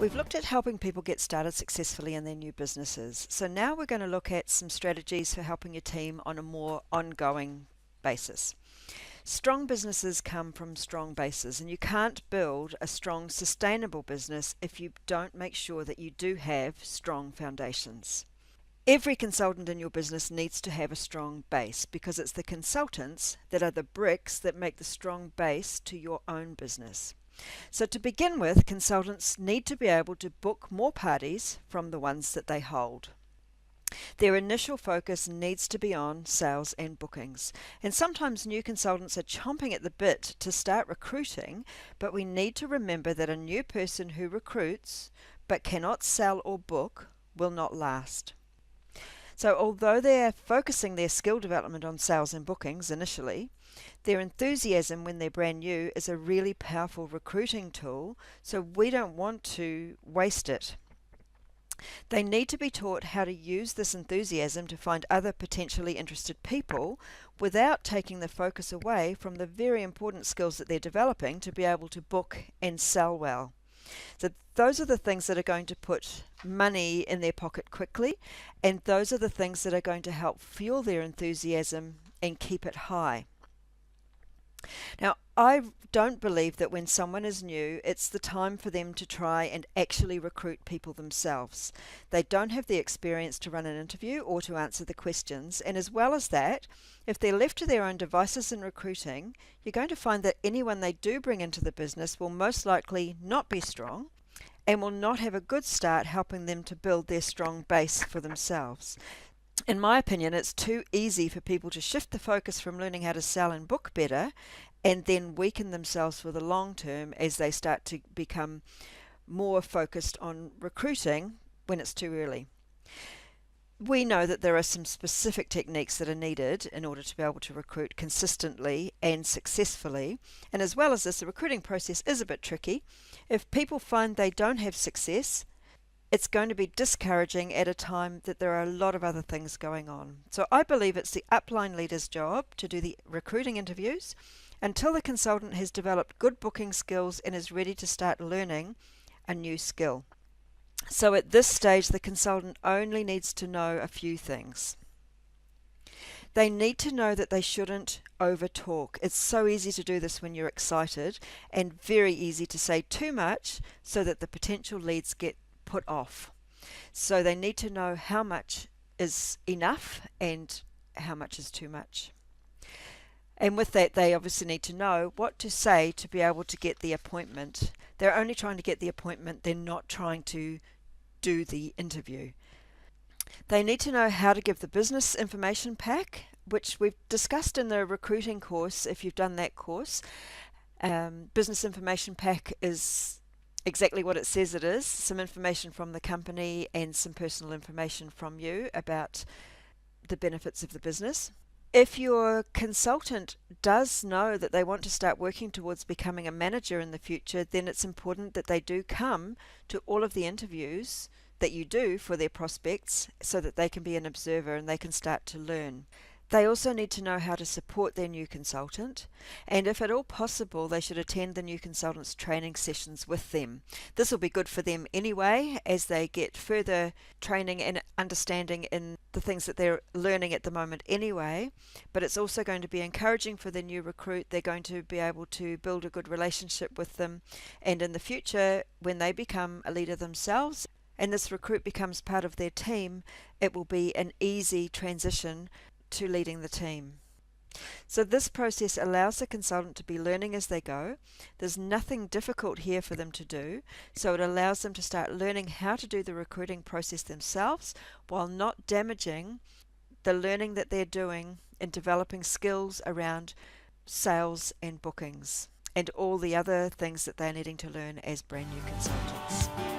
We've looked at helping people get started successfully in their new businesses. So now we're going to look at some strategies for helping your team on a more ongoing basis. Strong businesses come from strong bases, and you can't build a strong, sustainable business if you don't make sure that you do have strong foundations. Every consultant in your business needs to have a strong base because it's the consultants that are the bricks that make the strong base to your own business. So to begin with, consultants need to be able to book more parties from the ones that they hold. Their initial focus needs to be on sales and bookings. And sometimes new consultants are chomping at the bit to start recruiting, but we need to remember that a new person who recruits but cannot sell or book will not last. So although they are focusing their skill development on sales and bookings initially, their enthusiasm when they're brand new is a really powerful recruiting tool, so we don't want to waste it. They need to be taught how to use this enthusiasm to find other potentially interested people without taking the focus away from the very important skills that they're developing to be able to book and sell well. So those are the things that are going to put money in their pocket quickly, and those are the things that are going to help fuel their enthusiasm and keep it high. Now, I don't believe that when someone is new, it's the time for them to try and actually recruit people themselves. They don't have the experience to run an interview or to answer the questions, and as well as that, if they're left to their own devices in recruiting, you're going to find that anyone they do bring into the business will most likely not be strong and will not have a good start helping them to build their strong base for themselves. In my opinion, it's too easy for people to shift the focus from learning how to sell and book better and then weaken themselves for the long term as they start to become more focused on recruiting when it's too early. We know that there are some specific techniques that are needed in order to be able to recruit consistently and successfully. And as well as this, the recruiting process is a bit tricky. If people find they don't have success, it's going to be discouraging at a time that there are a lot of other things going on. So I believe it's the upline leader's job to do the recruiting interviews until the consultant has developed good booking skills and is ready to start learning a new skill. So at this stage, the consultant only needs to know a few things. They need to know that they shouldn't over talk. It's so easy to do this when you're excited, and very easy to say too much so that the potential leads get put off. So they need to know how much is enough and how much is too much. And with that, they obviously need to know what to say to be able to get the appointment. They're only trying to get the appointment, they're not trying to do the interview. They need to know how to give the business information pack, which we've discussed in the recruiting course if you've done that course. Business information pack is exactly what it says it is, some information from the company and some personal information from you about the benefits of the business. If your consultant does know that they want to start working towards becoming a manager in the future, then it's important that they do come to all of the interviews that you do for their prospects so that they can be an observer and they can start to learn. They also need to know how to support their new consultant, and if at all possible, they should attend the new consultant's training sessions with them. This will be good for them anyway, as they get further training and understanding in the things that they're learning at the moment anyway, but it's also going to be encouraging for the new recruit. They're going to be able to build a good relationship with them, and in the future, when they become a leader themselves, and this recruit becomes part of their team, it will be an easy transition to leading the team. So this process allows the consultant to be learning as they go. There's nothing difficult here for them to do, so it allows them to start learning how to do the recruiting process themselves while not damaging the learning that they're doing in developing skills around sales and bookings and all the other things that they're needing to learn as brand new consultants.